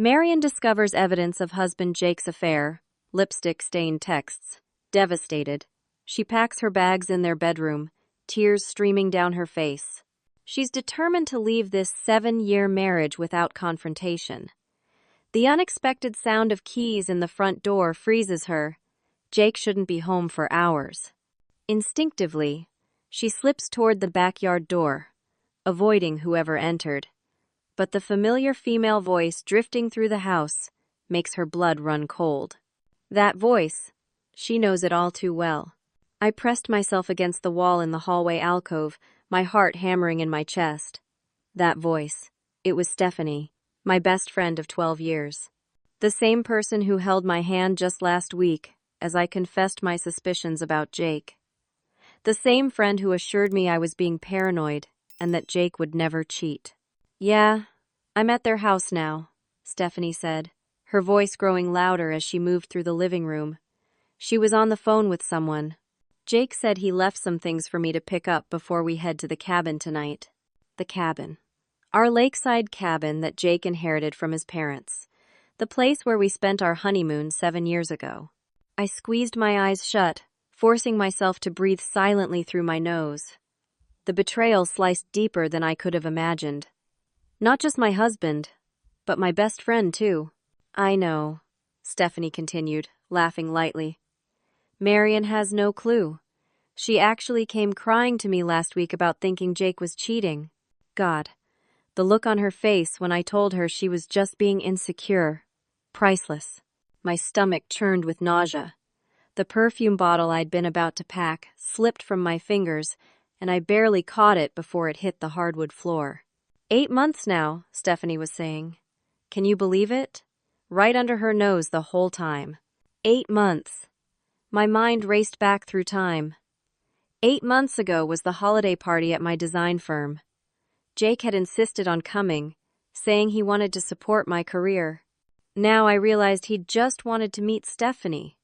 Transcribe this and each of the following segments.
Marion discovers evidence of husband Jake's affair, lipstick-stained texts. Devastated, she packs her bags in their bedroom, tears streaming down her face. She's determined to leave this 7-year marriage without confrontation. The unexpected sound of keys in the front door freezes her. Jake shouldn't be home for hours. Instinctively, she slips toward the backyard door, avoiding whoever entered. But the familiar female voice drifting through the house makes her blood run cold. That voice, she knows it all too well. I pressed myself against the wall in the hallway alcove, my heart hammering in my chest. That voice, it was Stephanie, my best friend of 12 years. The same person who held my hand just last week as I confessed my suspicions about Jake. The same friend who assured me I was being paranoid and that Jake would never cheat. "Yeah, I'm at their house now," Stephanie said, her voice growing louder as she moved through the living room. She was on the phone with someone. "Jake said he left some things for me to pick up before we head to the cabin tonight." The cabin. Our lakeside cabin that Jake inherited from his parents. The place where we spent our honeymoon 7 years ago. I squeezed my eyes shut, forcing myself to breathe silently through my nose. The betrayal sliced deeper than I could have imagined. Not just my husband, but my best friend, too. "I know," Stephanie continued, laughing lightly. "Marion has no clue. She actually came crying to me last week about thinking Jake was cheating. God, the look on her face when I told her she was just being insecure. Priceless." My stomach churned with nausea. The perfume bottle I'd been about to pack slipped from my fingers, and I barely caught it before it hit the hardwood floor. 8 months now, Stephanie was saying. Can you believe it? Right under her nose the whole time. 8 months. My mind raced back through time. 8 months ago was the holiday party at my design firm. Jake had insisted on coming, saying he wanted to support my career. Now I realized he'd just wanted to meet Stephanie,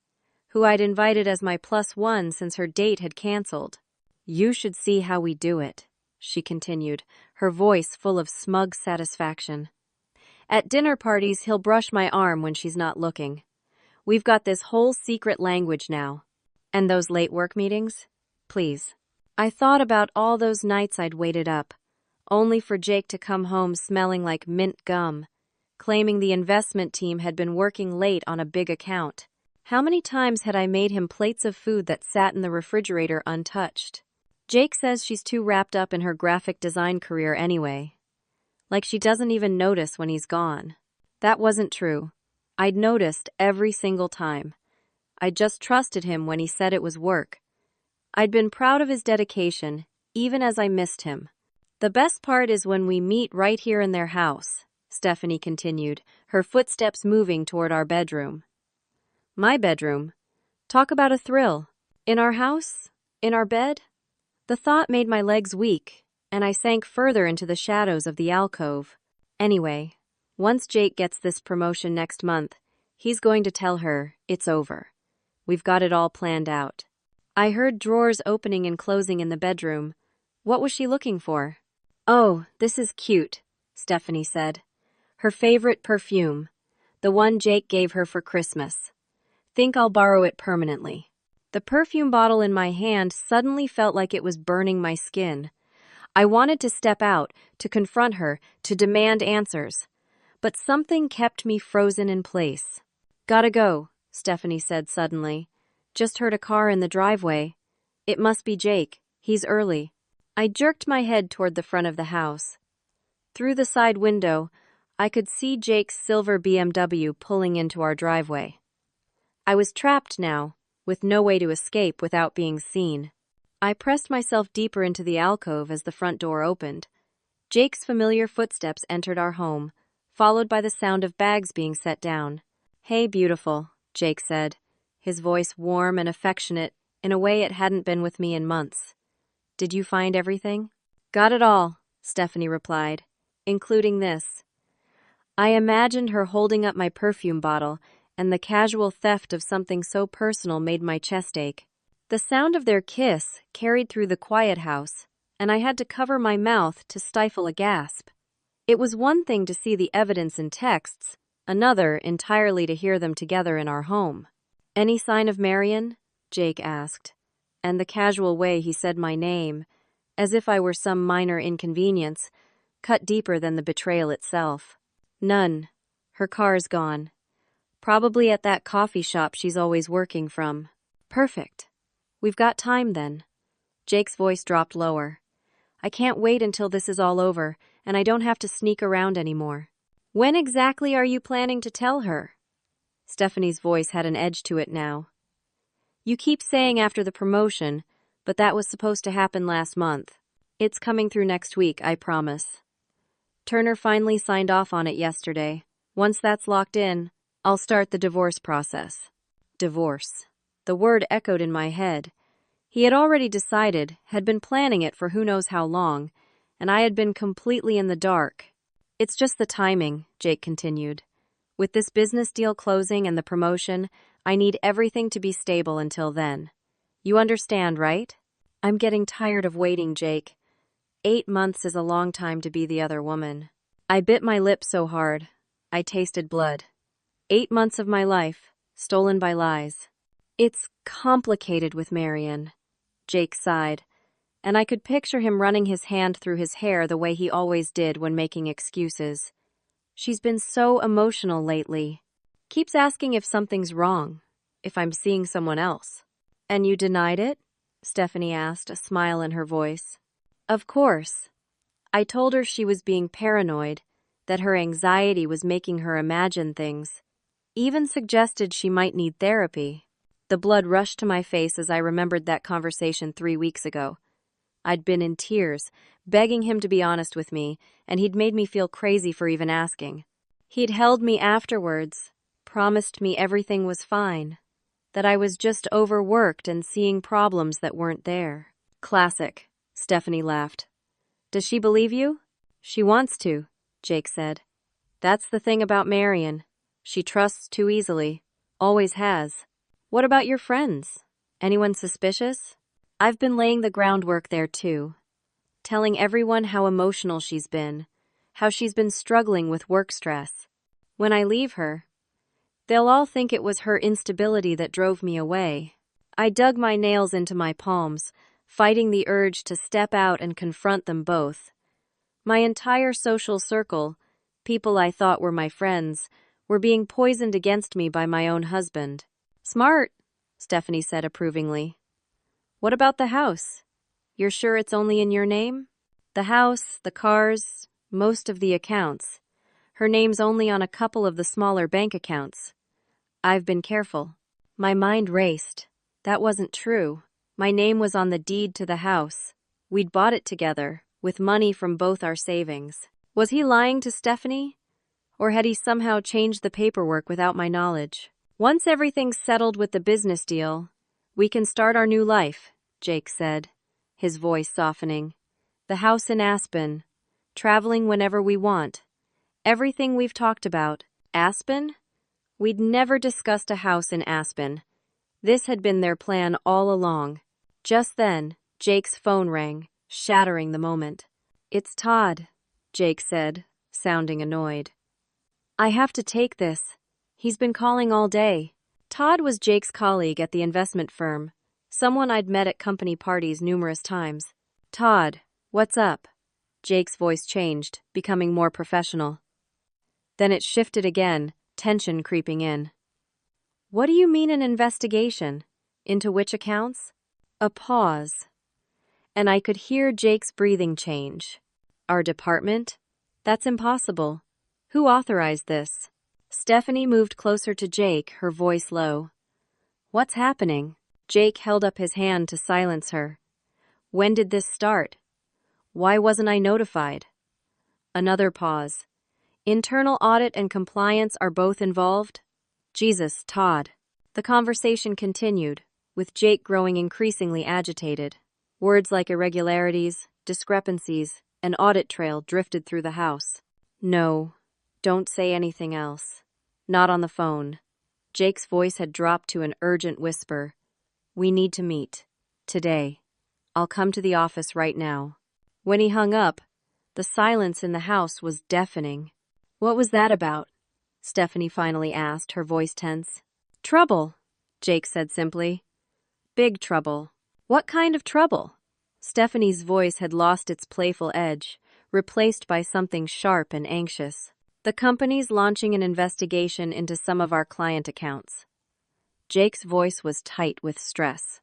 who I'd invited as my +1 since her date had canceled. "You should see how we do it," she continued, her voice full of smug satisfaction. "At dinner parties, he'll brush my arm when she's not looking. We've got this whole secret language now. And those late work meetings? Please." I thought about all those nights I'd waited up, only for Jake to come home smelling like mint gum, claiming the investment team had been working late on a big account. How many times had I made him plates of food that sat in the refrigerator untouched? Jake says she's too wrapped up in her graphic design career anyway. Like she doesn't even notice when he's gone. That wasn't true. I'd noticed every single time. I just trusted him when he said it was work. I'd been proud of his dedication, even as I missed him. "The best part is when we meet right here in their house," Stephanie continued, her footsteps moving toward our bedroom. "My bedroom? Talk about a thrill. In our house? In our bed?" The thought made my legs weak, and I sank further into the shadows of the alcove. Anyway, once Jake gets this promotion next month, he's going to tell her it's over. We've got it all planned out. I heard drawers opening and closing in the bedroom. What was she looking for? "Oh, this is cute," Stephanie said. Her favorite perfume, the one Jake gave her for Christmas. "Think I'll borrow it permanently." The perfume bottle in my hand suddenly felt like it was burning my skin. I wanted to step out, to confront her, to demand answers. But something kept me frozen in place. "Gotta go," Stephanie said suddenly. "Just heard a car in the driveway. It must be Jake. He's early." I jerked my head toward the front of the house. Through the side window, I could see Jake's silver BMW pulling into our driveway. I was trapped now, with no way to escape without being seen. I pressed myself deeper into the alcove as the front door opened. Jake's familiar footsteps entered our home, followed by the sound of bags being set down. "Hey, beautiful," Jake said, his voice warm and affectionate in a way it hadn't been with me in months. "Did you find everything?" "Got it all," Stephanie replied, "including this." I imagined her holding up my perfume bottle, and the casual theft of something so personal made my chest ache. The sound of their kiss carried through the quiet house, and I had to cover my mouth to stifle a gasp. It was one thing to see the evidence in texts, Another entirely to hear them together in our home. Any sign of Marion? Jake asked, and the casual way he said my name, as if I were some minor inconvenience, cut deeper than the betrayal itself. None. Her car's gone. Probably at that coffee shop she's always working from. Perfect. We've got time then. Jake's voice dropped lower. I can't wait until this is all over, and I don't have to sneak around anymore. When exactly are you planning to tell her? Stephanie's voice had an edge to it now. You keep saying after the promotion, but that was supposed to happen last month. It's coming through next week, I promise. Turner finally signed off on it yesterday. Once that's locked in, I'll start the divorce process. Divorce. The word echoed in my head. He had already decided, had been planning it for who knows how long, and I had been completely in the dark. It's just the timing, Jake continued. With this business deal closing and the promotion, I need everything to be stable until then. You understand, right? I'm getting tired of waiting, Jake. 8 months is a long time to be the other woman. I bit my lip so hard, I tasted blood. 8 months of my life, stolen by lies. It's complicated with Marion, Jake sighed, and I could picture him running his hand through his hair the way he always did when making excuses. She's been so emotional lately. Keeps asking if something's wrong, if I'm seeing someone else. And you denied it? Stephanie asked, a smile in her voice. Of course. I told her she was being paranoid, that her anxiety was making her imagine things. Even suggested she might need therapy. The blood rushed to my face as I remembered that conversation 3 weeks ago. I'd been in tears, begging him to be honest with me, and he'd made me feel crazy for even asking. He'd held me afterwards, promised me everything was fine, that I was just overworked and seeing problems that weren't there. Classic, Stephanie laughed. Does she believe you? She wants to, Jake said. That's the thing about Marion. She trusts too easily. Always has. What about your friends? Anyone suspicious? I've been laying the groundwork there too. Telling everyone how emotional she's been, how she's been struggling with work stress. When I leave her, they'll all think it was her instability that drove me away. I dug my nails into my palms, fighting the urge to step out and confront them both. My entire social circle, people I thought were my friends, were being poisoned against me by my own husband. Smart, Stephanie said approvingly. What about the house? You're sure it's only in your name? The house, the cars, most of the accounts. Her name's only on a couple of the smaller bank accounts. I've been careful. My mind raced. That wasn't true. My name was on the deed to the house. We'd bought it together, with money from both our savings. Was he lying to Stephanie? Or had he somehow changed the paperwork without my knowledge? Once everything's settled with the business deal, we can start our new life, Jake said, his voice softening. The house in Aspen. Traveling whenever we want. Everything we've talked about. Aspen? We'd never discussed a house in Aspen. This had been their plan all along. Just then, Jake's phone rang, shattering the moment. It's Todd, Jake said, sounding annoyed. I have to take this. He's been calling all day. Todd was Jake's colleague at the investment firm, someone I'd met at company parties numerous times. Todd, what's up? Jake's voice changed, becoming more professional. Then it shifted again, tension creeping in. What do you mean an investigation? Into which accounts? A pause. And I could hear Jake's breathing change. Our department? That's impossible. Who authorized this? Stephanie moved closer to Jake, her voice low. What's happening? Jake held up his hand to silence her. When did this start? Why wasn't I notified? Another pause. Internal audit and compliance are both involved? Jesus, Todd. The conversation continued, with Jake growing increasingly agitated. Words like irregularities, discrepancies, an audit trail drifted through the house. No, don't say anything else. Not on the phone. Jake's voice had dropped to an urgent whisper. We need to meet. Today. I'll come to the office right now. When he hung up, the silence in the house was deafening. What was that about? Stephanie finally asked, her voice tense. Trouble, Jake said simply. Big trouble. What kind of trouble? Stephanie's voice had lost its playful edge, replaced by something sharp and anxious. The company's launching an investigation into some of our client accounts. Jake's voice was tight with stress.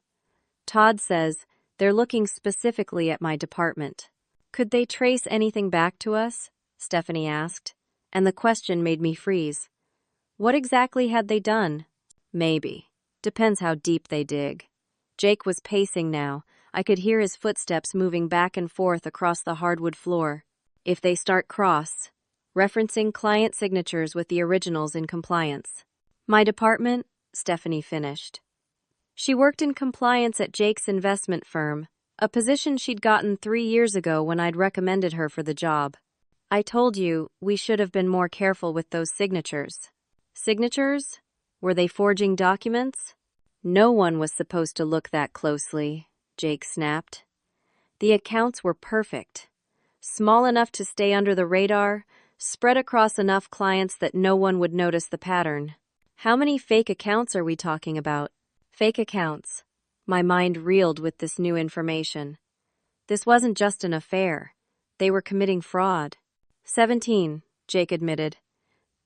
Todd says they're looking specifically at my department. Could they trace anything back to us? Stephanie asked, and the question made me freeze. What exactly had they done? Maybe. Depends how deep they dig. Jake was pacing now. I could hear his footsteps moving back and forth across the hardwood floor. If they start referencing client signatures with the originals in compliance. My department, Stephanie finished. She worked in compliance at Jake's investment firm, a position she'd gotten 3 years ago when I'd recommended her for the job. I told you we should have been more careful with those signatures. Signatures? Were they forging documents? No one was supposed to look that closely, Jake snapped. The accounts were perfect. Small enough to stay under the radar, spread across enough clients that no one would notice the pattern. How many fake accounts are we talking about? Fake accounts. My mind reeled with this new information. This wasn't just an affair. They were committing fraud. 17, Jake admitted.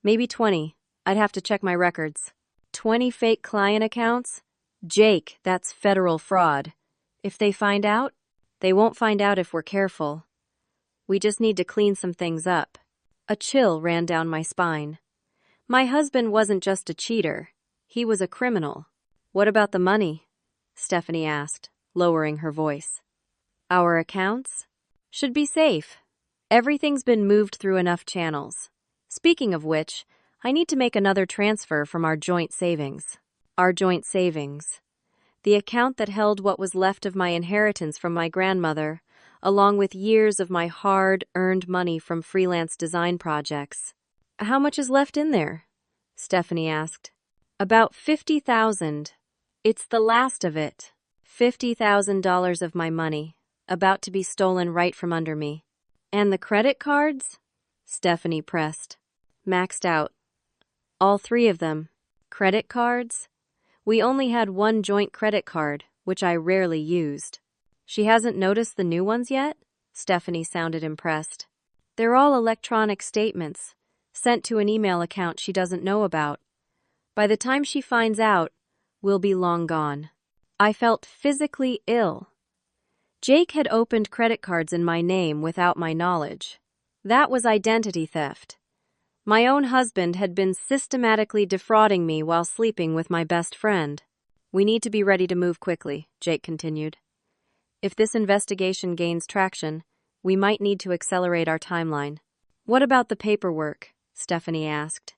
Maybe 20. I'd have to check my records. 20 fake client accounts? Jake, that's federal fraud. If they find out, they won't find out if we're careful. We just need to clean some things up. A chill ran down my spine. My husband wasn't just a cheater. He was a criminal. What about the money? Stephanie asked, lowering her voice. Our accounts? Should be safe. Everything's been moved through enough channels. Speaking of which, I need to make another transfer from our joint savings. Our joint savings. The account that held what was left of my inheritance from my grandmother, along with years of my hard-earned money from freelance design projects. How much is left in there? Stephanie asked. About $50,000. It's the last of it. $50,000 of my money, about to be stolen right from under me. And the credit cards? Stephanie pressed. Maxed out. All 3 of them. Credit cards? We only had one joint credit card, which I rarely used. She hasn't noticed the new ones yet? Stephanie sounded impressed. They're all electronic statements, sent to an email account she doesn't know about. By the time she finds out, we'll be long gone. I felt physically ill. Jake had opened credit cards in my name without my knowledge. That was identity theft. My own husband had been systematically defrauding me while sleeping with my best friend. We need to be ready to move quickly, Jake continued. If this investigation gains traction, we might need to accelerate our timeline. What about the paperwork? Stephanie asked.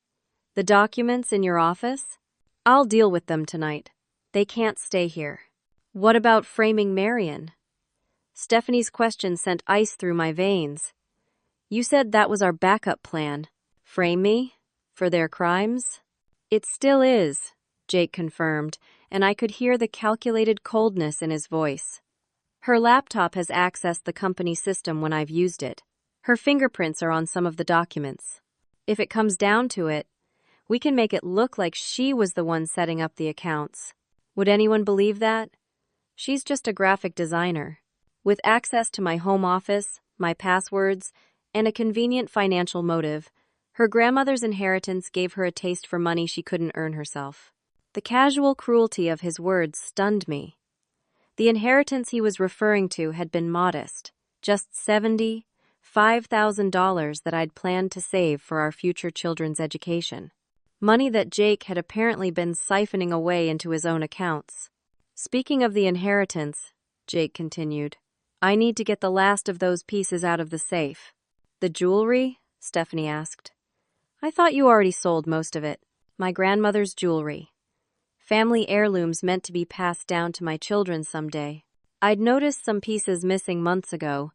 The documents in your office? I'll deal with them tonight. They can't stay here. What about framing Marion? Stephanie's question sent ice through my veins. You said that was our backup plan. Frame me? For their crimes? It still is, Jake confirmed, and I could hear the calculated coldness in his voice. Her laptop has accessed the company system when I've used it. Her fingerprints are on some of the documents. If it comes down to it, we can make it look like she was the one setting up the accounts. Would anyone believe that? She's just a graphic designer. With access to my home office, my passwords, and a convenient financial motive, her grandmother's inheritance gave her a taste for money she couldn't earn herself. The casual cruelty of his words stunned me. The inheritance he was referring to had been modest, just $75,000 that I'd planned to save for our future children's education. Money that Jake had apparently been siphoning away into his own accounts. Speaking of the inheritance, Jake continued, I need to get the last of those pieces out of the safe. The jewelry? Stephanie asked. I thought you already sold most of it. My grandmother's jewelry. Family heirlooms meant to be passed down to my children someday. I'd noticed some pieces missing months ago,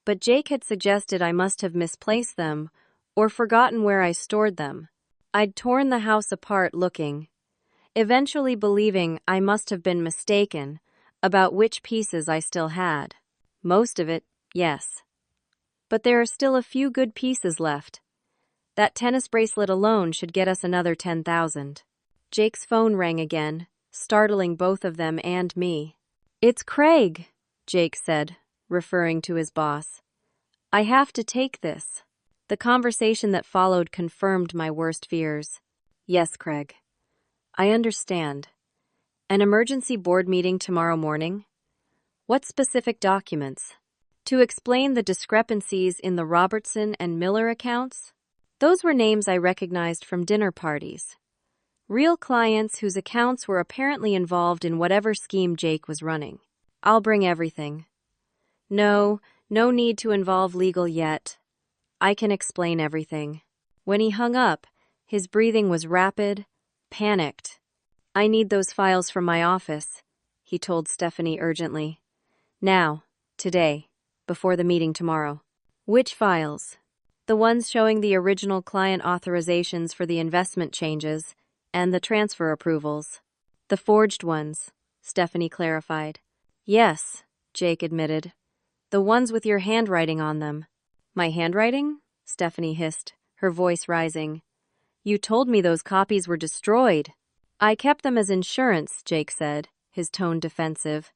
but Jake had suggested I must have misplaced them or forgotten where I stored them. I'd torn the house apart looking, eventually believing I must have been mistaken about which pieces I still had. Most of it, yes. But there are still a few good pieces left. That tennis bracelet alone should get us another 10,000. Jake's phone rang again, startling both of them and me. "It's Craig," Jake said, referring to his boss. "I have to take this." The conversation that followed confirmed my worst fears. "Yes, Craig. I understand. An emergency board meeting tomorrow morning? What specific documents? To explain the discrepancies in the Robertson and Miller accounts?" Those were names I recognized from dinner parties. Real clients whose accounts were apparently involved in whatever scheme Jake was running. "I'll bring everything." "No need to involve legal yet. I can explain everything." When he hung up, his breathing was rapid, panicked. "I need those files from my office," he told Stephanie urgently. "Now, today, before the meeting tomorrow." "Which files?" "The ones showing the original client authorizations for the investment changes and the transfer approvals." "The forged ones," Stephanie clarified. "Yes," Jake admitted. "The ones with your handwriting on them." "My handwriting?" Stephanie hissed, her voice rising. "You told me those copies were destroyed." "I kept them as insurance," Jake said, his tone defensive.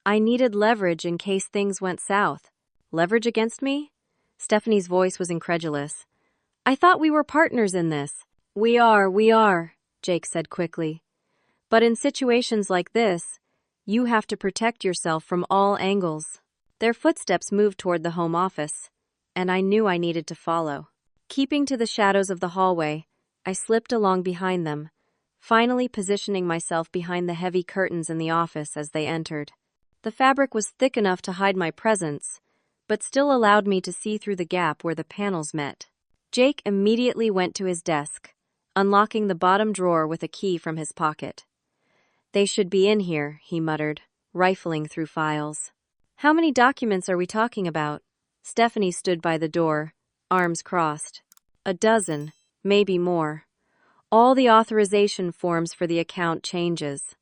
"I needed leverage in case things went south." "Leverage against me?" Stephanie's voice was incredulous. "I thought we were partners in this." We are," Jake said quickly. "But in situations like this, you have to protect yourself from all angles." Their footsteps moved toward the home office, and I knew I needed to follow. Keeping to the shadows of the hallway, I slipped along behind them, finally positioning myself behind the heavy curtains in the office as they entered. The fabric was thick enough to hide my presence, but still allowed me to see through the gap where the panels met. Jake immediately went to his desk, unlocking the bottom drawer with a key from his pocket. "They should be in here," he muttered, rifling through files. "How many documents are we talking about?" Stephanie stood by the door, arms crossed. "A dozen, maybe more. All the authorization forms for the account changes."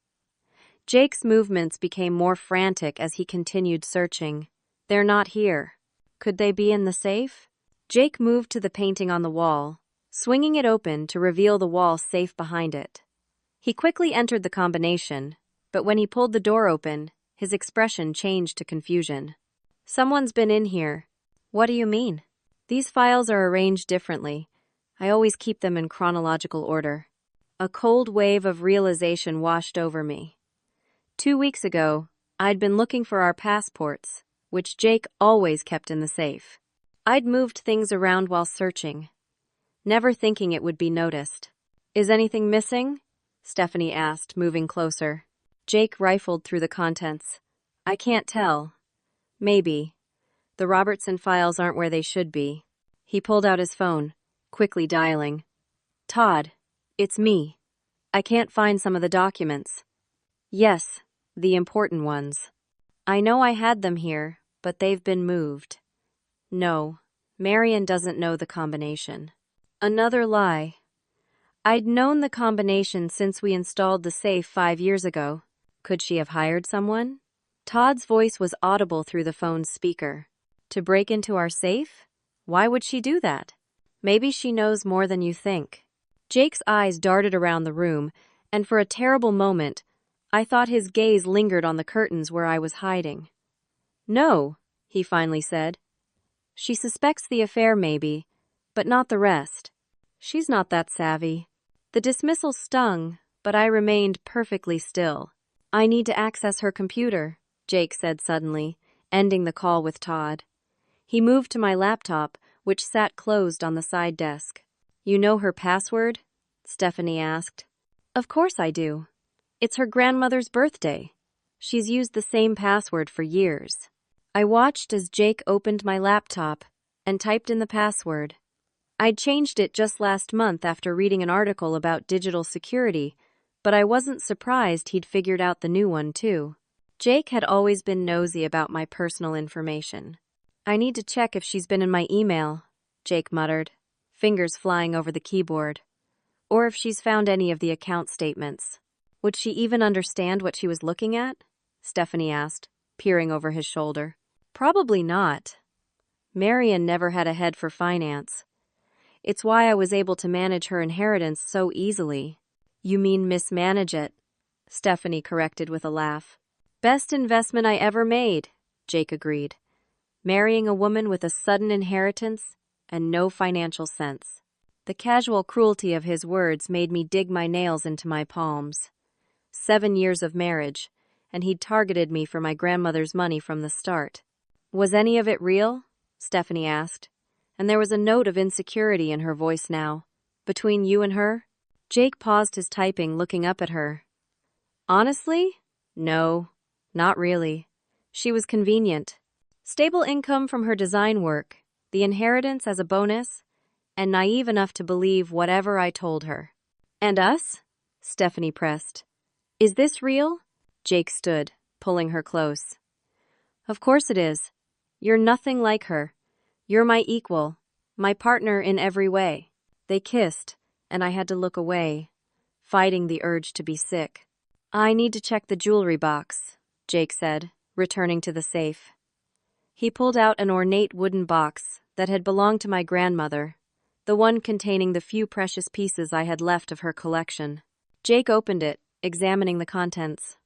Jake's movements became more frantic as he continued searching. "They're not here. Could they be in the safe?" Jake moved to the painting on the wall, swinging it open to reveal the wall safe behind it. He quickly entered the combination, but when he pulled the door open, his expression changed to confusion. "Someone's been in here." "What do you mean?" "These files are arranged differently. I always keep them in chronological order." A cold wave of realization washed over me. 2 weeks ago, I'd been looking for our passports, which Jake always kept in the safe. I'd moved things around while searching, never thinking it would be noticed. "Is anything missing?" Stephanie asked, moving closer. Jake rifled through the contents. "I can't tell. Maybe. The Robertson files aren't where they should be." He pulled out his phone, quickly dialing. "Todd, it's me. I can't find some of the documents." "Yes, the important ones. I know I had them here, but they've been moved." "No, Marion doesn't know the combination." Another lie. I'd known the combination since we installed the safe 5 years ago. Could she have hired someone? Todd's voice was audible through the phone's speaker. "To break into our safe? Why would she do that?" "Maybe she knows more than you think." Jake's eyes darted around the room, and for a terrible moment, I thought his gaze lingered on the curtains where I was hiding. "No," he finally said. "She suspects the affair maybe, but not the rest. She's not that savvy." The dismissal stung, but I remained perfectly still. "I need to access her computer," Jake said suddenly, ending the call with Todd. He moved to my laptop, which sat closed on the side desk. "You know her password?" Stephanie asked. "Of course I do. It's her grandmother's birthday. She's used the same password for years." I watched as Jake opened my laptop and typed in the password. I'd changed it just last month after reading an article about digital security, but I wasn't surprised he'd figured out the new one too. Jake had always been nosy about my personal information. "I need to check if she's been in my email," Jake muttered, fingers flying over the keyboard. "Or if she's found any of the account statements." "Would she even understand what she was looking at?" Stephanie asked, peering over his shoulder. "Probably not. Marion never had a head for finance. It's why I was able to manage her inheritance so easily. You mean mismanage it? Stephanie corrected with a laugh. Best investment I ever made, Jake agreed. Marrying a woman with a sudden inheritance and no financial sense. The casual cruelty of his words made me dig my nails into my palms. 7 years of marriage, and he'd targeted me for my grandmother's money from the start. Was any of it real? Stephanie asked, and there was a note of insecurity in her voice now. Between you and her? Jake paused his typing, looking up at her. Honestly? No, not really. She was convenient. Stable income from her design work, the inheritance as a bonus, and naive enough to believe whatever I told her. And us? Stephanie pressed. Is this real? Jake stood, pulling her close. Of course it is. You're nothing like her. You're my equal, my partner in every way. They kissed, and I had to look away, fighting the urge to be sick. I need to check the jewelry box, Jake said, returning to the safe. He pulled out an ornate wooden box that had belonged to my grandmother, the one containing the few precious pieces I had left of her collection. Jake opened it, examining the contents.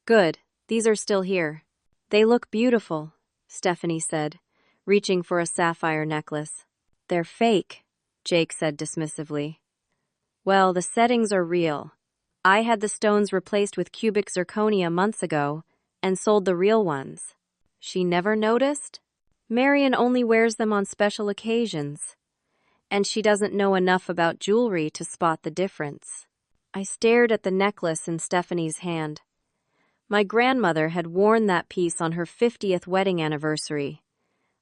Good, these are still here. They look beautiful, Stephanie said, reaching for a sapphire necklace. They're fake, Jake said dismissively. Well, the settings are real. I had the stones replaced with cubic zirconia months ago and sold the real ones. She never noticed? Marion only wears them on special occasions, and she doesn't know enough about jewelry to spot the difference. I stared at the necklace in Stephanie's hand. My grandmother had worn that piece on her 50th wedding anniversary.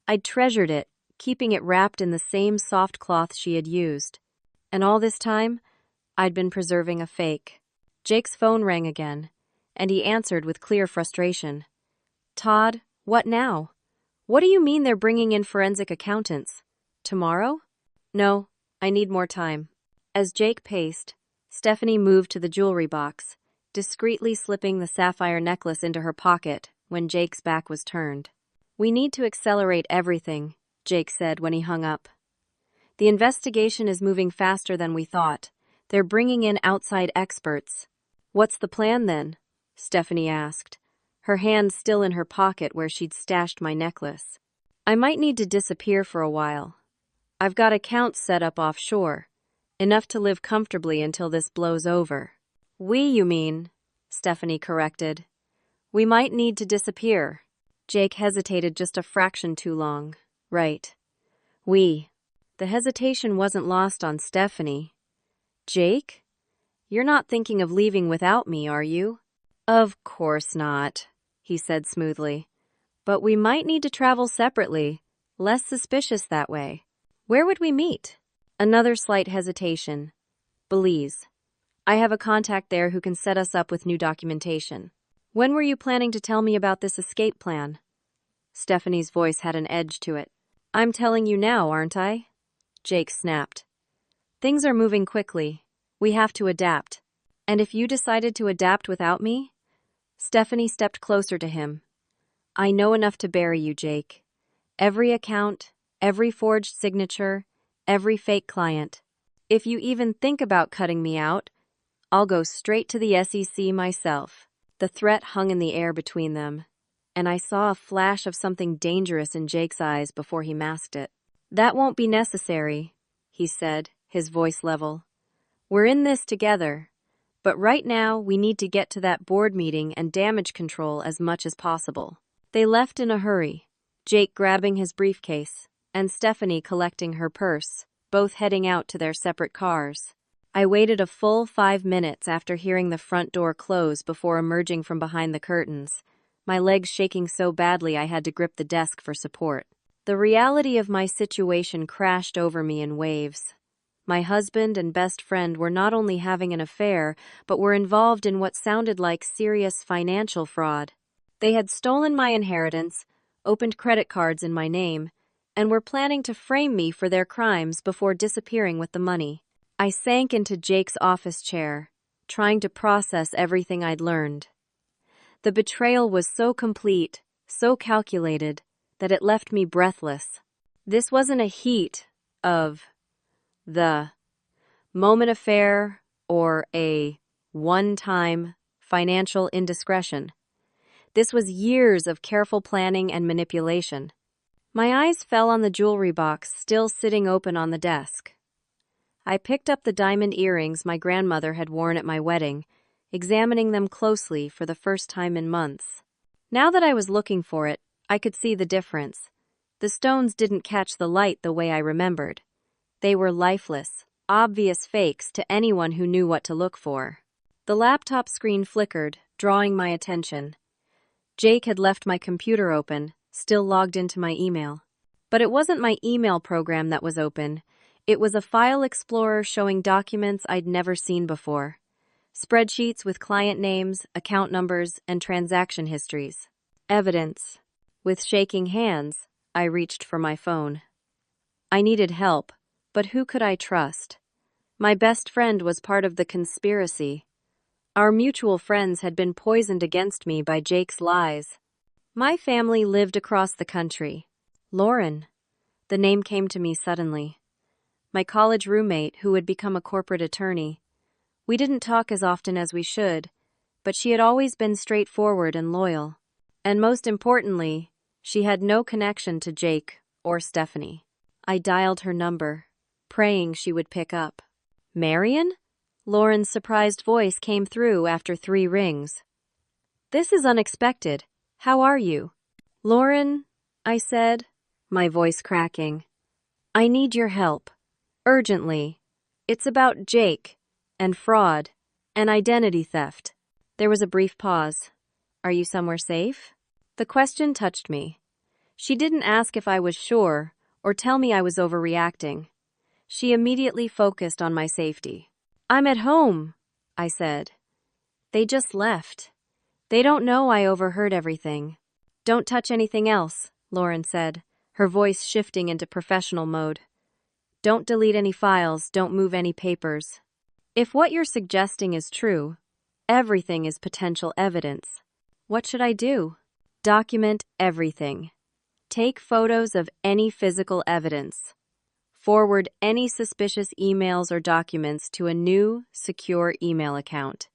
I'd treasured it, keeping it wrapped in the same soft cloth she had used. And all this time, I'd been preserving a fake. Jake's phone rang again, and he answered with clear frustration. Todd, what now? What do you mean they're bringing in forensic accountants? Tomorrow? No, I need more time. As Jake paced, Stephanie moved to the jewelry box, discreetly slipping the sapphire necklace into her pocket when Jake's back was turned. We need to accelerate everything, Jake said when he hung up. The investigation is moving faster than we thought. They're bringing in outside experts. What's the plan then? Stephanie asked, her hand still in her pocket where she'd stashed my necklace. I might need to disappear for a while. I've got accounts set up offshore, enough to live comfortably until this blows over. We, you mean? Stephanie corrected. We might need to disappear. Jake hesitated just a fraction too long. Right. We. The hesitation wasn't lost on Stephanie. Jake? You're not thinking of leaving without me, are you? Of course not, he said smoothly. But we might need to travel separately, less suspicious that way. Where would we meet? Another slight hesitation. Belize. I have a contact there who can set us up with new documentation. When were you planning to tell me about this escape plan? Stephanie's voice had an edge to it. I'm telling you now, aren't I? Jake snapped. Things are moving quickly. We have to adapt. And if you decided to adapt without me? Stephanie stepped closer to him. I know enough to bury you, Jake. Every account, every forged signature, every fake client. If you even think about cutting me out, I'll go straight to the SEC myself. The threat hung in the air between them, and I saw a flash of something dangerous in Jake's eyes before he masked it. That won't be necessary, he said, his voice level. We're in this together, but right now we need to get to that board meeting and damage control as much as possible. They left in a hurry, Jake grabbing his briefcase, and Stephanie collecting her purse, both heading out to their separate cars. I waited a full 5 minutes after hearing the front door close before emerging from behind the curtains, my legs shaking so badly I had to grip the desk for support. The reality of my situation crashed over me in waves. My husband and best friend were not only having an affair, but were involved in what sounded like serious financial fraud. They had stolen my inheritance, opened credit cards in my name, and were planning to frame me for their crimes before disappearing with the money. I sank into Jake's office chair, trying to process everything I'd learned. The betrayal was so complete, so calculated, that it left me breathless. This wasn't a heat of, the moment affair or a one-time financial indiscretion. This was years of careful planning and manipulation. My eyes fell on the jewelry box still sitting open on the desk. I picked up the diamond earrings my grandmother had worn at my wedding, examining them closely for the first time in months. Now that I was looking for it, I could see the difference. The stones didn't catch the light the way I remembered. They were lifeless, obvious fakes to anyone who knew what to look for. The laptop screen flickered, drawing my attention. Jake had left my computer open, still logged into my email. But it wasn't my email program that was open. It was a file explorer showing documents I'd never seen before. Spreadsheets with client names, account numbers, and transaction histories. Evidence. With shaking hands, I reached for my phone. I needed help, but who could I trust? My best friend was part of the conspiracy. Our mutual friends had been poisoned against me by Jake's lies. My family lived across the country. Lauren. The name came to me suddenly. My college roommate, who had become a corporate attorney. We didn't talk as often as we should, but she had always been straightforward and loyal. And most importantly, she had no connection to Jake or Stephanie. I dialed her number, praying she would pick up. Marion? Lauren's surprised voice came through after 3 rings. This is unexpected. How are you? Lauren, I said, my voice cracking. I need your help. Urgently. It's about Jake, and fraud, and identity theft. There was a brief pause. Are you somewhere safe? The question touched me. She didn't ask if I was sure, or tell me I was overreacting. She immediately focused on my safety. I'm at home, I said. They just left. They don't know I overheard everything. Don't touch anything else, Lauren said, her voice shifting into professional mode. Don't delete any files, don't move any papers. If what you're suggesting is true, everything is potential evidence. What should I do? Document everything. Take photos of any physical evidence. Forward any suspicious emails or documents to a new, secure email account.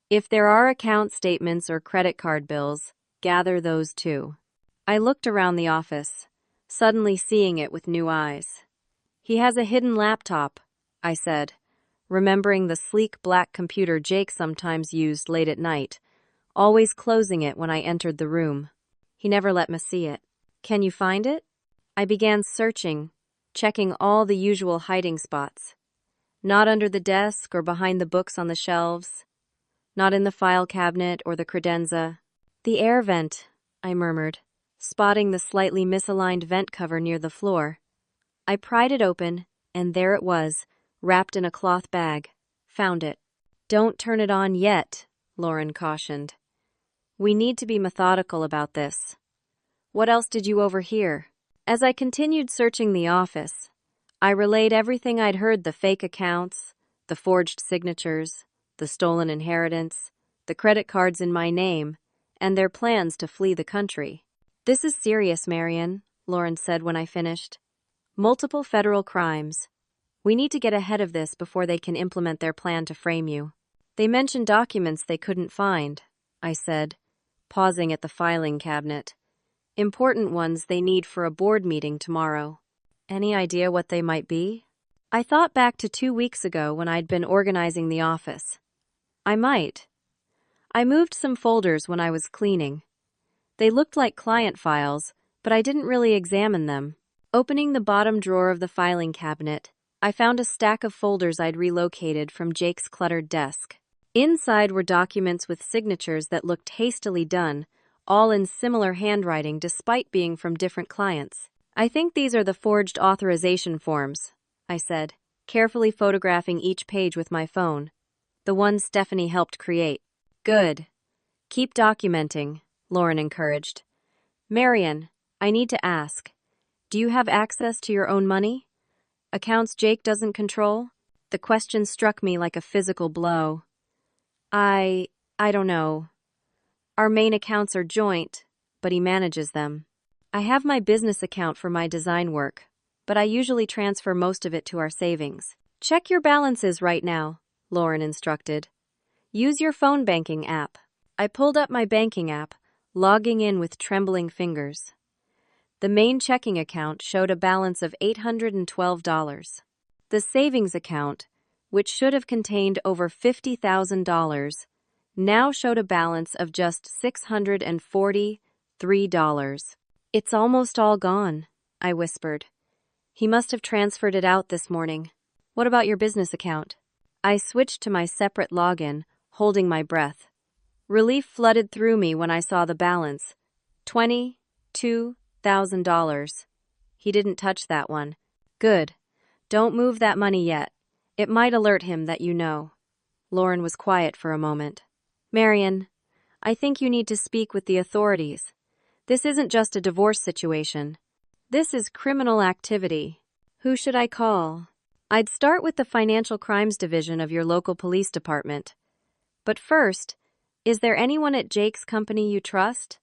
If there are account statements or credit card bills, gather those too. I looked around the office, suddenly seeing it with new eyes. He has a hidden laptop, I said, remembering the sleek black computer Jake sometimes used late at night, always closing it when I entered the room. He never let me see it. Can you find it? I began searching, checking all the usual hiding spots. Not under the desk or behind the books on the shelves. Not in the file cabinet or the credenza. The air vent, I murmured, spotting the slightly misaligned vent cover near the floor. I pried it open, and there it was, wrapped in a cloth bag. Found it. Don't turn it on yet, Lauren cautioned. We need to be methodical about this. What else did you overhear? As I continued searching the office, I relayed everything I'd heard: the fake accounts, the forged signatures, the stolen inheritance, the credit cards in my name, and their plans to flee the country. This is serious, Marion, Lauren said when I finished. Multiple federal crimes. We need to get ahead of this before they can implement their plan to frame you. They mentioned documents they couldn't find, I said, pausing at the filing cabinet. Important ones they need for a board meeting tomorrow. Any idea what they might be? I thought back to 2 weeks ago when I'd been organizing the office. I might. I moved some folders when I was cleaning. They looked like client files, but I didn't really examine them. Opening the bottom drawer of the filing cabinet, I found a stack of folders I'd relocated from Jake's cluttered desk. Inside were documents with signatures that looked hastily done, all in similar handwriting despite being from different clients. I think these are the forged authorization forms, I said, carefully photographing each page with my phone. The ones Stephanie helped create. Good. Keep documenting, Lauren encouraged. Marion, I need to ask. Do you have access to your own money? Accounts Jake doesn't control? The question struck me like a physical blow. I don't know. Our main accounts are joint, but he manages them. I have my business account for my design work, but I usually transfer most of it to our savings. Check your balances right now, Lauren instructed. Use your phone banking app. I pulled up my banking app, logging in with trembling fingers. The main checking account showed a balance of $812. The savings account, which should have contained over $50,000, now showed a balance of just $643. It's almost all gone, I whispered. He must have transferred it out this morning. What about your business account? I switched to my separate login, holding my breath. Relief flooded through me when I saw the balance. $22,000. He didn't touch that one. Good. Don't move that money yet. It might alert him that you know. Lauren was quiet for a moment. Marion, I think you need to speak with the authorities. This isn't just a divorce situation. This is criminal activity. Who should I call? I'd start with the Financial Crimes Division of your local police department. But first, is there anyone at Jake's company you trust?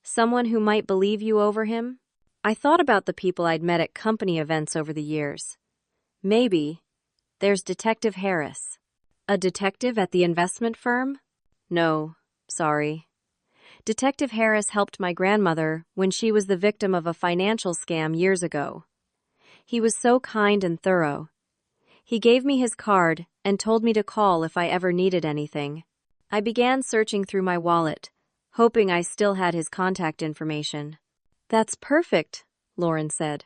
Someone who might believe you over him? I thought about the people I'd met at company events over the years. Maybe there's Detective Harris. A detective at the investment firm? No, sorry. Detective Harris helped my grandmother when she was the victim of a financial scam years ago. He was so kind and thorough. He gave me his card and told me to call if I ever needed anything. I began searching through my wallet, hoping I still had his contact information. That's perfect, Lauren said.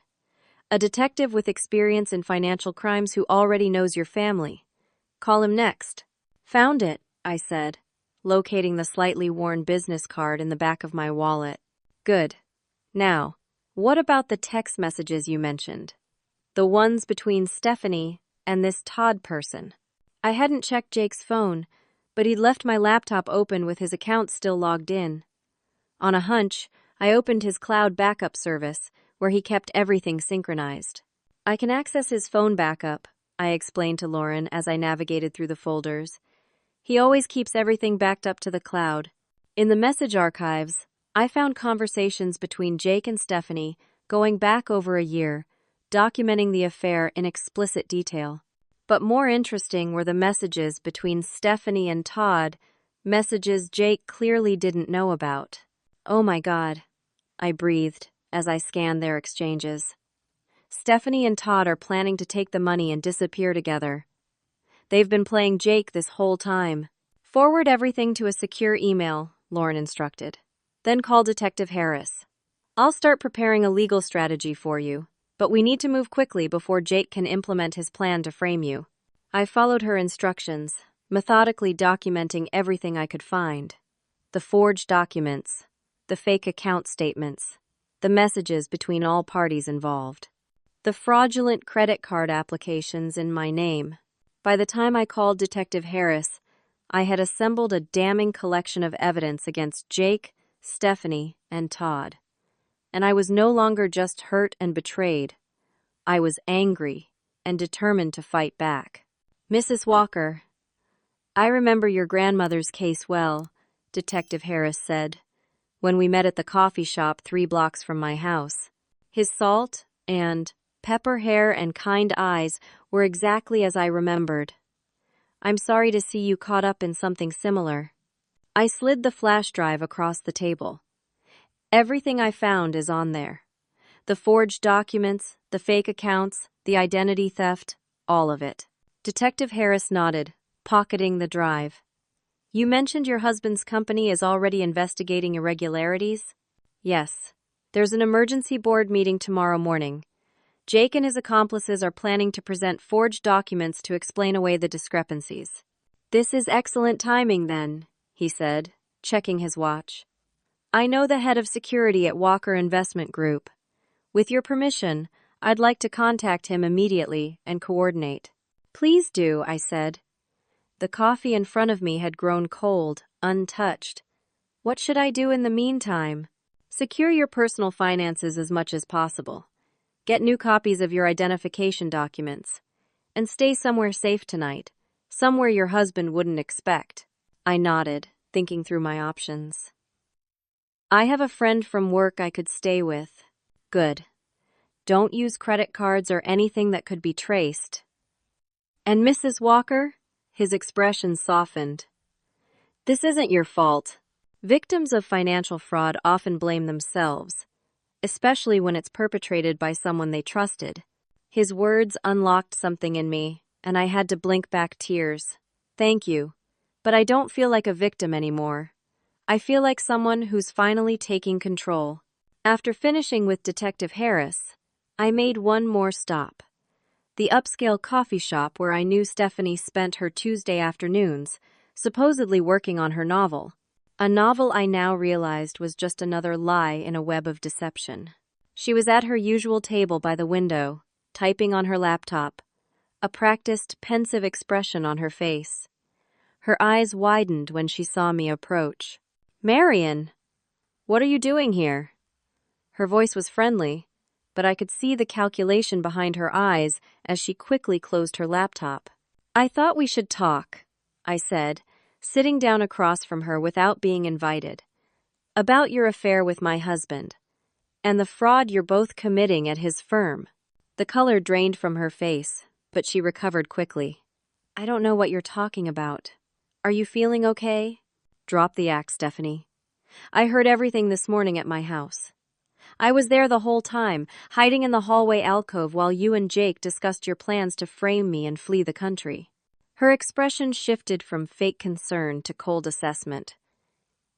A detective with experience in financial crimes who already knows your family. Call him next. Found it, I said, locating the slightly worn business card in the back of my wallet. Good. Now, what about the text messages you mentioned? The ones between Stephanie and this Todd person. I hadn't checked Jake's phone, but he'd left my laptop open with his account still logged in. On a hunch, I opened his cloud backup service, where he kept everything synchronized. I can access his phone backup, I explained to Lauren as I navigated through the folders. He always keeps everything backed up to the cloud. In the message archives, I found conversations between Jake and Stephanie going back over a year, documenting the affair in explicit detail. But more interesting were the messages between Stephanie and Todd, messages Jake clearly didn't know about. Oh my God, I breathed as I scanned their exchanges. Stephanie and Todd are planning to take the money and disappear together. They've been playing Jake this whole time. Forward everything to a secure email, Lauren instructed. Then call Detective Harris. I'll start preparing a legal strategy for you, but we need to move quickly before Jake can implement his plan to frame you. I followed her instructions, methodically documenting everything I could find. The forged documents, the fake account statements, the messages between all parties involved, the fraudulent credit card applications in my name. By the time I called Detective Harris, I had assembled a damning collection of evidence against Jake, Stephanie, and Todd. And I was no longer just hurt and betrayed. I was angry and determined to fight back. Mrs. Walker, I remember your grandmother's case well, Detective Harris said, when we met at the coffee shop 3 blocks from my house. His salt and pepper hair and kind eyes were exactly as I remembered. I'm sorry to see you caught up in something similar. I slid the flash drive across the table. Everything I found is on there. The forged documents, the fake accounts, the identity theft, all of it. Detective Harris nodded, pocketing the drive. You mentioned your husband's company is already investigating irregularities? Yes. There's an emergency board meeting tomorrow morning. Jake and his accomplices are planning to present forged documents to explain away the discrepancies. This is excellent timing, then, he said, checking his watch. I know the head of security at Walker Investment Group. With your permission, I'd like to contact him immediately and coordinate. Please do, I said. The coffee in front of me had grown cold, untouched. What should I do in the meantime? Secure your personal finances as much as possible. Get new copies of your identification documents. And stay somewhere safe tonight, somewhere your husband wouldn't expect. I nodded, thinking through my options. I have a friend from work I could stay with. Good. Don't use credit cards or anything that could be traced. And Mrs. Walker? His expression softened. This isn't your fault. Victims of financial fraud often blame themselves, especially when it's perpetrated by someone they trusted. His words unlocked something in me, and I had to blink back tears. Thank you, but I don't feel like a victim anymore. I feel like someone who's finally taking control. After finishing with Detective Harris, I made one more stop. The upscale coffee shop where I knew Stephanie spent her Tuesday afternoons, supposedly working on her novel. A novel I now realized was just another lie in a web of deception. She was at her usual table by the window, typing on her laptop, a practiced, pensive expression on her face. Her eyes widened when she saw me approach. "Marion, what are you doing here?" Her voice was friendly, but I could see the calculation behind her eyes as she quickly closed her laptop. "I thought we should talk," I said, sitting down across from her without being invited. "About your affair with my husband, and the fraud you're both committing at his firm." The color drained from her face, but she recovered quickly. "I don't know what you're talking about. Are you feeling okay?" "Drop the act, Stephanie. I heard everything this morning at my house. I was there the whole time, hiding in the hallway alcove while you and Jake discussed your plans to frame me and flee the country." Her expression shifted from fake concern to cold assessment.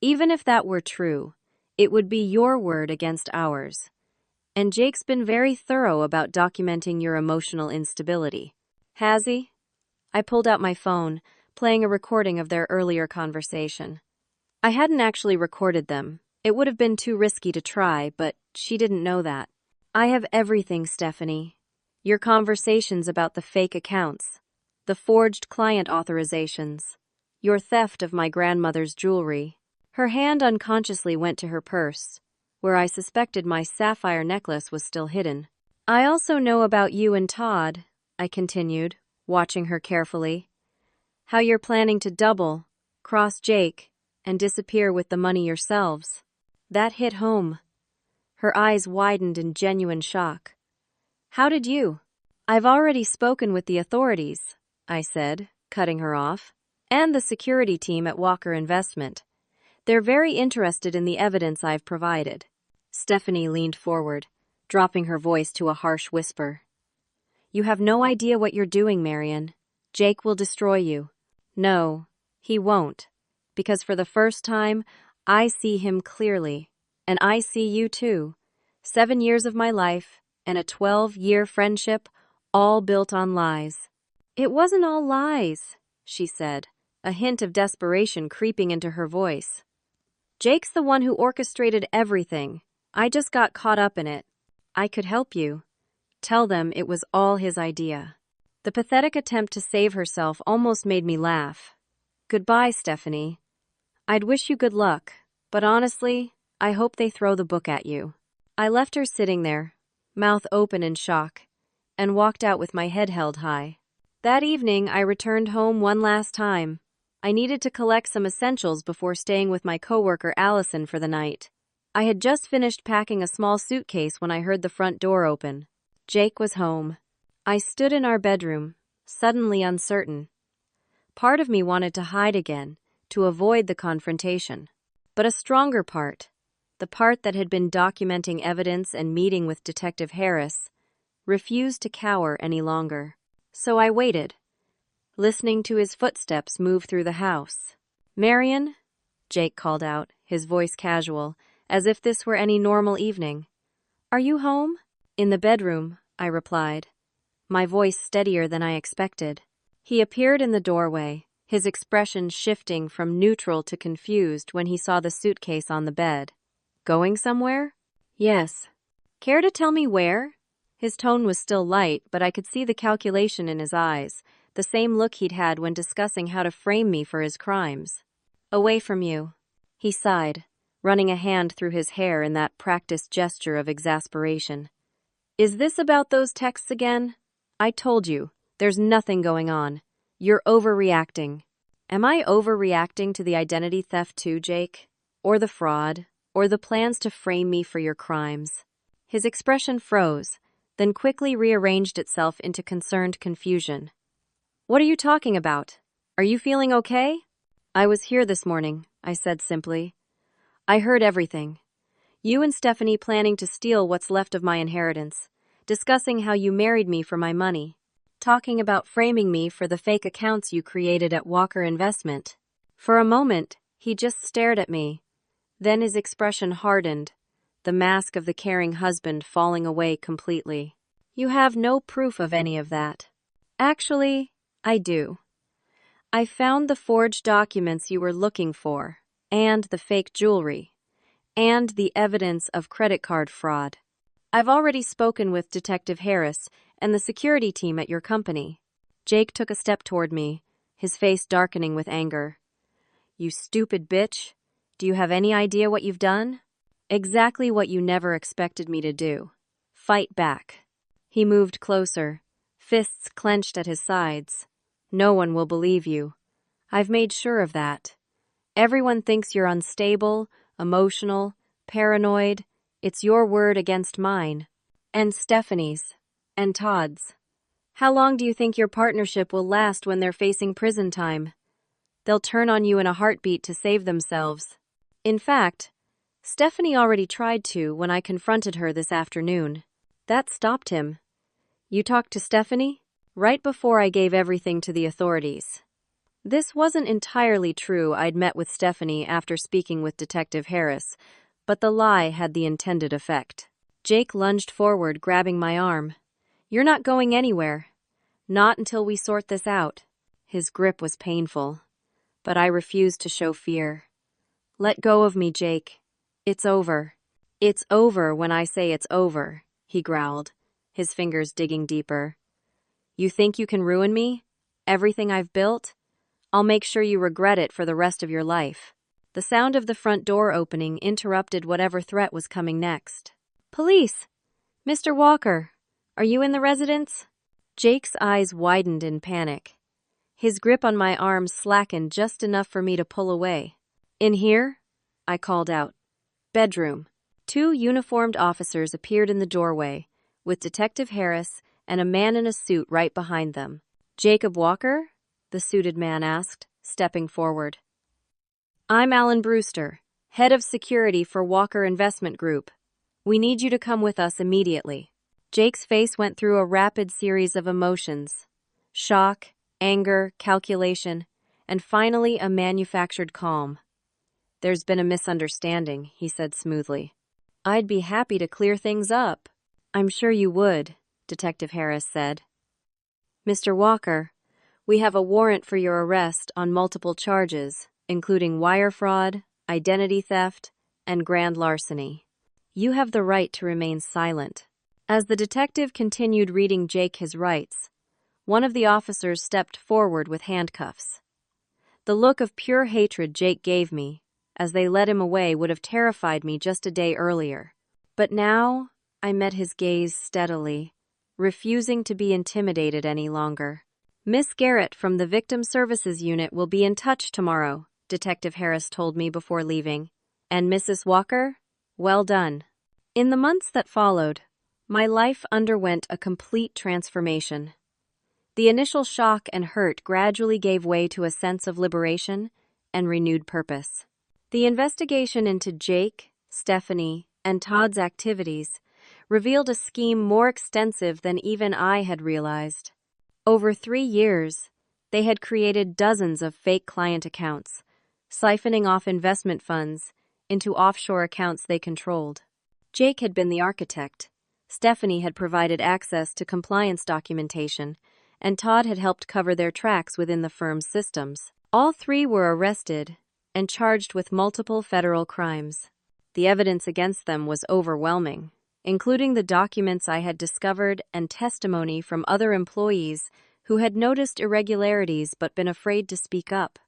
"Even if that were true, it would be your word against ours. And Jake's been very thorough about documenting your emotional instability." "Has he?" I pulled out my phone, playing a recording of their earlier conversation. I hadn't actually recorded them. It would have been too risky to try, but she didn't know that. "I have everything, Stephanie. Your conversations about the fake accounts, the forged client authorizations, your theft of my grandmother's jewelry." Her hand unconsciously went to her purse, where I suspected my sapphire necklace was still hidden. "I also know about you and Todd," I continued, watching her carefully. "How you're planning to double, cross Jake, and disappear with the money yourselves." That hit home. Her eyes widened in genuine shock. "How did you?" "I've already spoken with the authorities," I said, cutting her off, "and the security team at Walker Investment. They're very interested in the evidence I've provided." Stephanie leaned forward, dropping her voice to a harsh whisper. "You have no idea what you're doing, Marion. Jake will destroy you." "No, he won't, because for the first time, I see him clearly, and I see you too. 7 years of my life, and a 12-year friendship, all built on lies." "It wasn't all lies," she said, a hint of desperation creeping into her voice. "Jake's the one who orchestrated everything. I just got caught up in it. I could help you. Tell them it was all his idea." The pathetic attempt to save herself almost made me laugh. "Goodbye, Stephanie. I'd wish you good luck, but honestly, I hope they throw the book at you." I left her sitting there, mouth open in shock, and walked out with my head held high. That evening, I returned home one last time. I needed to collect some essentials before staying with my coworker Allison for the night. I had just finished packing a small suitcase when I heard the front door open. Jake was home. I stood in our bedroom, suddenly uncertain. Part of me wanted to hide again, to avoid the confrontation. But a stronger part, the part that had been documenting evidence and meeting with Detective Harris, refused to cower any longer. So I waited, listening to his footsteps move through the house. "Marion?" Jake called out, his voice casual, as if this were any normal evening. "Are you home?" "In the bedroom," I replied, my voice steadier than I expected. He appeared in the doorway, his expression shifting from neutral to confused when he saw the suitcase on the bed. "Going somewhere?" "Yes." "Care to tell me where?" His tone was still light, but I could see the calculation in his eyes, the same look he'd had when discussing how to frame me for his crimes. "Away from you." He sighed, running a hand through his hair in that practiced gesture of exasperation. "Is this about those texts again? I told you, there's nothing going on. You're overreacting." "Am I overreacting to the identity theft too, Jake? Or the fraud? Or the plans to frame me for your crimes?" His expression froze, then quickly rearranged itself into concerned confusion. "What are you talking about? Are you feeling okay?" "I was here this morning," I said simply. "I heard everything. You and Stephanie planning to steal what's left of my inheritance, discussing how you married me for my money, talking about framing me for the fake accounts you created at Walker Investment." For a moment, he just stared at me. Then his expression hardened, the mask of the caring husband falling away completely. "You have no proof of any of that." "Actually, I do. I found the forged documents you were looking for, and the fake jewelry, and the evidence of credit card fraud. I've already spoken with Detective Harris and the security team at your company." Jake took a step toward me, his face darkening with anger. "You stupid bitch. Do you have any idea what you've done?" "Exactly what you never expected me to do. Fight back." He moved closer, fists clenched at his sides. "No one will believe you. I've made sure of that. Everyone thinks you're unstable, emotional, paranoid. It's your word against mine. And Stephanie's. And Todd's. How long do you think your partnership will last when they're facing prison time? They'll turn on you in a heartbeat to save themselves. In fact, Stephanie already tried to when I confronted her this afternoon. That stopped him." "You talked to Stephanie?" "Right before I gave everything to the authorities." This wasn't entirely true. I'd met with Stephanie after speaking with Detective Harris, but the lie had the intended effect. Jake lunged forward, grabbing my arm. "You're not going anywhere. Not until we sort this out." His grip was painful, but I refused to show fear. "Let go of me, Jake. It's over." "It's over when I say it's over," he growled, his fingers digging deeper. "You think you can ruin me? Everything I've built? I'll make sure you regret it for the rest of your life." The sound of the front door opening interrupted whatever threat was coming next. "Police! Mr. Walker, are you in the residence?" Jake's eyes widened in panic. His grip on my arm slackened just enough for me to pull away. "In here?" I called out. "Bedroom." Two uniformed officers appeared in the doorway, with Detective Harris and a man in a suit right behind them. "Jacob Walker?" the suited man asked, stepping forward. "I'm Alan Brewster, head of security for Walker Investment Group. We need you to come with us immediately." Jake's face went through a rapid series of emotions: shock, anger, calculation, and finally a manufactured calm. "There's been a misunderstanding," he said smoothly. "I'd be happy to clear things up." "I'm sure you would," Detective Harris said. "Mr. Walker, we have a warrant for your arrest on multiple charges, including wire fraud, identity theft, and grand larceny. You have the right to remain silent." As the detective continued reading Jake his rights, one of the officers stepped forward with handcuffs. The look of pure hatred Jake gave me, as they led him away, would have terrified me just a day earlier. But now, I met his gaze steadily, refusing to be intimidated any longer. "Miss Garrett from the Victim Services Unit will be in touch tomorrow," Detective Harris told me before leaving. "And Mrs. Walker? Well done." In the months that followed, my life underwent a complete transformation. The initial shock and hurt gradually gave way to a sense of liberation and renewed purpose. The investigation into Jake, Stephanie, and Todd's activities revealed a scheme more extensive than even I had realized. Over 3 years, they had created dozens of fake client accounts, siphoning off investment funds into offshore accounts they controlled. Jake had been the architect, Stephanie had provided access to compliance documentation, and Todd had helped cover their tracks within the firm's systems. All three were arrested and charged with multiple federal crimes. The evidence against them was overwhelming, including the documents I had discovered and testimony from other employees who had noticed irregularities but been afraid to speak up.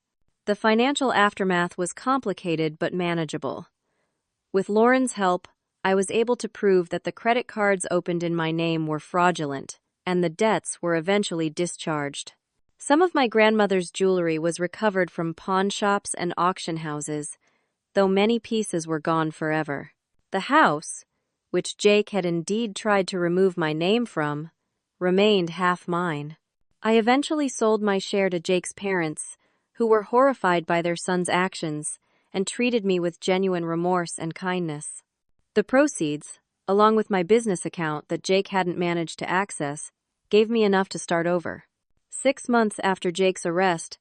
The financial aftermath was complicated but manageable. With Lauren's help, I was able to prove that the credit cards opened in my name were fraudulent, and the debts were eventually discharged. Some of my grandmother's jewelry was recovered from pawn shops and auction houses, though many pieces were gone forever. The house, which Jake had indeed tried to remove my name from, remained half mine. I eventually sold my share to Jake's parents, who were horrified by their son's actions and treated me with genuine remorse and kindness. The proceeds, along with my business account that Jake hadn't managed to access, gave me enough to start over. 6 months after Jake's arrest,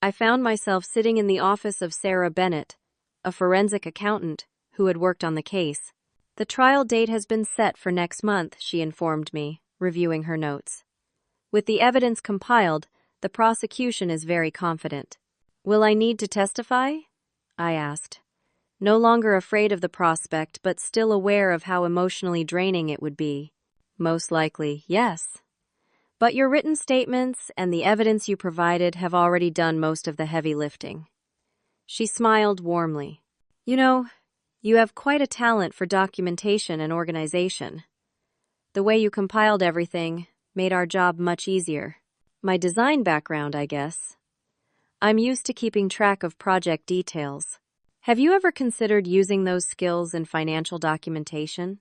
I found myself sitting in the office of Sarah Bennett, a forensic accountant who had worked on the case. "The trial date has been set for next month," she informed me, reviewing her notes. "With the evidence compiled, the prosecution is very confident." "Will I need to testify?" I asked, no longer afraid of the prospect but still aware of how emotionally draining it would be. "Most likely, yes. But your written statements and the evidence you provided have already done most of the heavy lifting." She smiled warmly. "You know, you have quite a talent for documentation and organization. The way you compiled everything made our job much easier." "My design background, I guess. I'm used to keeping track of project details. Have you ever considered using those skills in financial documentation?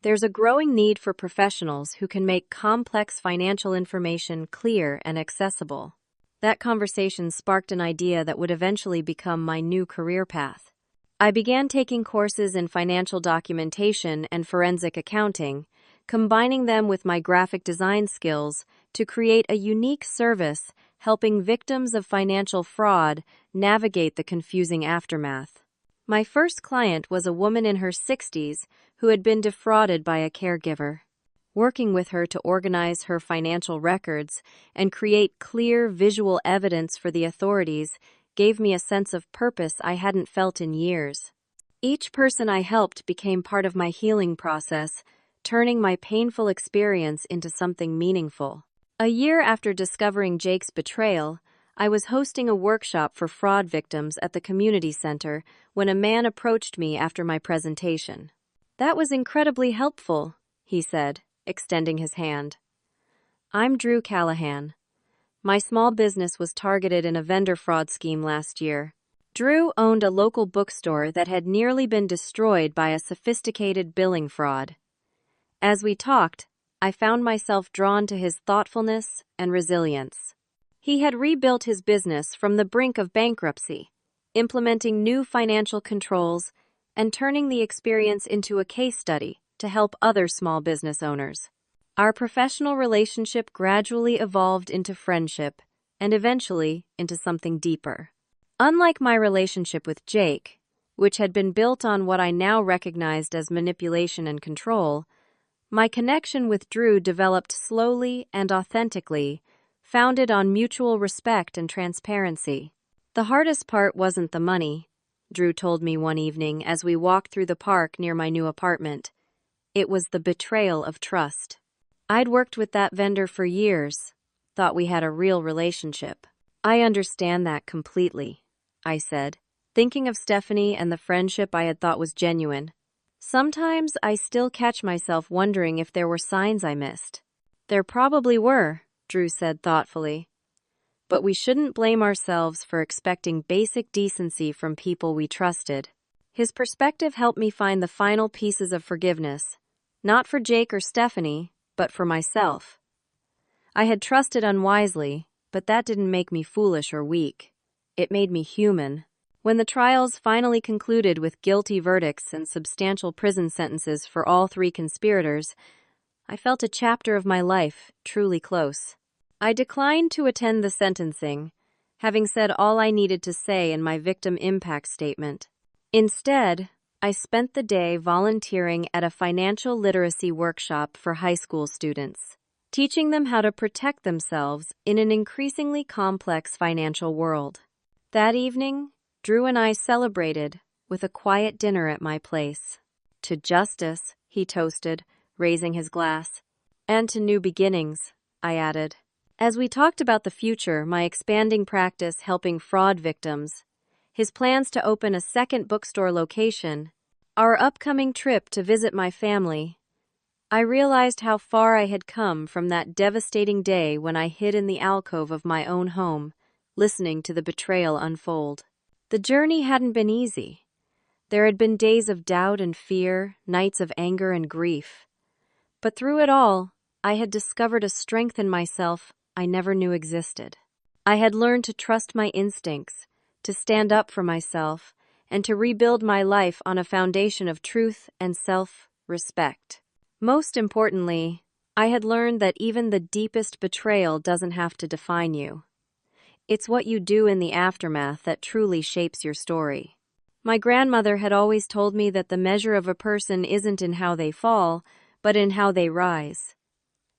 There's a growing need for professionals who can make complex financial information clear and accessible." That conversation sparked an idea that would eventually become my new career path. I began taking courses in financial documentation and forensic accounting, combining them with my graphic design skills to create a unique service helping victims of financial fraud navigate the confusing aftermath. My first client was a woman in her 60s who had been defrauded by a caregiver. Working with her to organize her financial records and create clear visual evidence for the authorities gave me a sense of purpose I hadn't felt in years. Each person I helped became part of my healing process, turning my painful experience into something meaningful. A year after discovering Jake's betrayal, I was hosting a workshop for fraud victims at the community center when a man approached me after my presentation. "That was incredibly helpful," he said, extending his hand. "I'm Drew Callahan. My small business was targeted in a vendor fraud scheme last year." Drew owned a local bookstore that had nearly been destroyed by a sophisticated billing fraud. As we talked, I found myself drawn to his thoughtfulness and resilience. He had rebuilt his business from the brink of bankruptcy, implementing new financial controls and turning the experience into a case study to help other small business owners. Our professional relationship gradually evolved into friendship and eventually into something deeper. Unlike my relationship with Jake, which had been built on what I now recognized as manipulation and control, my connection with Drew developed slowly and authentically, founded on mutual respect and transparency. "The hardest part wasn't the money," Drew told me one evening as we walked through the park near my new apartment. "It was the betrayal of trust. I'd worked with that vendor for years, thought we had a real relationship." "I understand that completely," I said, thinking of Stephanie and the friendship I had thought was genuine. "Sometimes I still catch myself wondering if there were signs I missed." "There probably were," Drew said thoughtfully. "But we shouldn't blame ourselves for expecting basic decency from people we trusted." His perspective helped me find the final pieces of forgiveness, not for Jake or Stephanie, but for myself. I had trusted unwisely, but that didn't make me foolish or weak. It made me human. When the trials finally concluded with guilty verdicts and substantial prison sentences for all 3 conspirators, I felt a chapter of my life truly close. I declined to attend the sentencing, having said all I needed to say in my victim impact statement. Instead, I spent the day volunteering at a financial literacy workshop for high school students, teaching them how to protect themselves in an increasingly complex financial world. That evening, Drew and I celebrated with a quiet dinner at my place. "To justice," he toasted, raising his glass. "And to new beginnings," I added. As we talked about the future, my expanding practice helping fraud victims, his plans to open a second bookstore location, our upcoming trip to visit my family, I realized how far I had come from that devastating day when I hid in the alcove of my own home, listening to the betrayal unfold. The journey hadn't been easy. There had been days of doubt and fear, nights of anger and grief. But through it all, I had discovered a strength in myself I never knew existed. I had learned to trust my instincts, to stand up for myself, and to rebuild my life on a foundation of truth and self-respect. Most importantly, I had learned that even the deepest betrayal doesn't have to define you. It's what you do in the aftermath that truly shapes your story. My grandmother had always told me that the measure of a person isn't in how they fall, but in how they rise.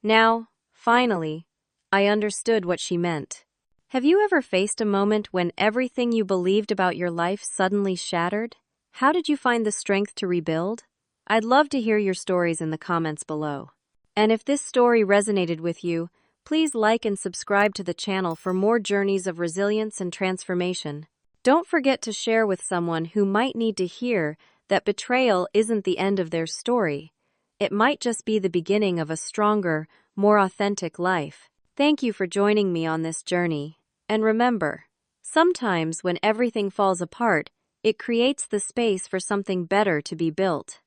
Now, finally, I understood what she meant. Have you ever faced a moment when everything you believed about your life suddenly shattered? How did you find the strength to rebuild? I'd love to hear your stories in the comments below. And if this story resonated with you, please like and subscribe to the channel for more journeys of resilience and transformation. Don't forget to share with someone who might need to hear that betrayal isn't the end of their story. It might just be the beginning of a stronger, more authentic life. Thank you for joining me on this journey. And remember, sometimes when everything falls apart, it creates the space for something better to be built.